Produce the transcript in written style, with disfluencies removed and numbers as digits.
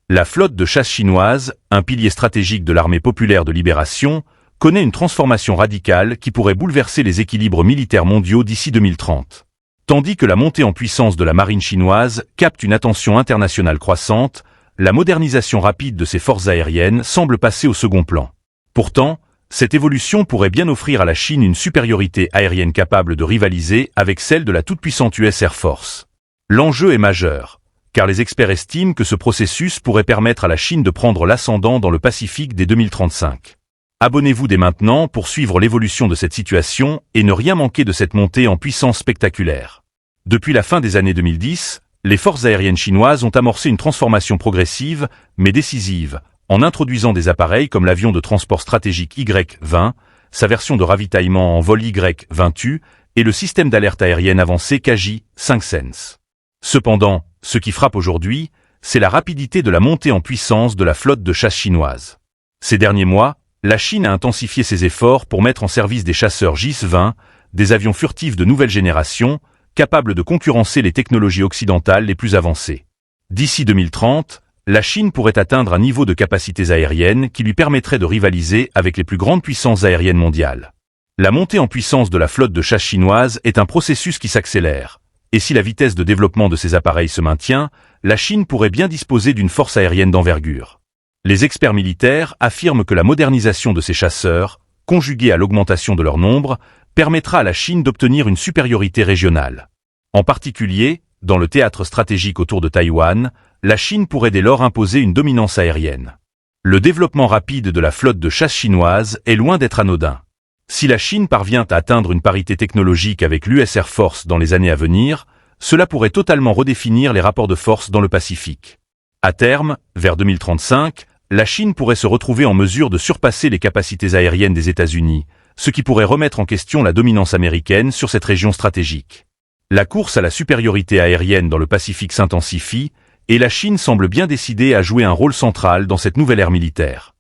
La flotte de chasse chinoise, un pilier stratégique de l'armée populaire de libération, connaît une transformation radicale qui pourrait bouleverser les équilibres militaires mondiaux d'ici 2030. Tandis que la montée en puissance de la marine chinoise capte une attention internationale croissante, la modernisation rapide de ses forces aériennes semble passer au second plan. Pourtant, cette évolution pourrait bien offrir à la Chine une supériorité aérienne capable de rivaliser avec celle de la toute-puissante US Air Force. L'enjeu est majeur, car les experts estiment que ce processus pourrait permettre à la Chine de prendre l'ascendant dans le Pacifique dès 2035. Abonnez-vous dès maintenant pour suivre l'évolution de cette situation et ne rien manquer de cette montée en puissance spectaculaire. Depuis la fin des années 2010, les forces aériennes chinoises ont amorcé une transformation progressive, mais décisive, en introduisant des appareils comme l'avion de transport stratégique Y-20, sa version de ravitaillement en vol Y-20U et le système d'alerte aérienne avancé KJ-5 Cependant, ce qui frappe aujourd'hui, c'est la rapidité de la montée en puissance de la flotte de chasse chinoise. Ces derniers mois, la Chine a intensifié ses efforts pour mettre en service des chasseurs JIS-20, des avions furtifs de nouvelle génération, capables de concurrencer les technologies occidentales les plus avancées. D'ici 2030, la Chine pourrait atteindre un niveau de capacités aériennes qui lui permettrait de rivaliser avec les plus grandes puissances aériennes mondiales. La montée en puissance de la flotte de chasse chinoise est un processus qui s'accélère, et si la vitesse de développement de ces appareils se maintient, la Chine pourrait bien disposer d'une force aérienne d'envergure. Les experts militaires affirment que la modernisation de ces chasseurs, conjuguée à l'augmentation de leur nombre, permettra à la Chine d'obtenir une supériorité régionale. En particulier, dans le théâtre stratégique autour de Taïwan, la Chine pourrait dès lors imposer une dominance aérienne. Le développement rapide de la flotte de chasse chinoise est loin d'être anodin. Si la Chine parvient à atteindre une parité technologique avec l'US Air Force dans les années à venir, cela pourrait totalement redéfinir les rapports de force dans le Pacifique. À terme, vers 2035, la Chine pourrait se retrouver en mesure de surpasser les capacités aériennes des États-Unis, ce qui pourrait remettre en question la dominance américaine sur cette région stratégique. La course à la supériorité aérienne dans le Pacifique s'intensifie, et la Chine semble bien décidée à jouer un rôle central dans cette nouvelle ère militaire.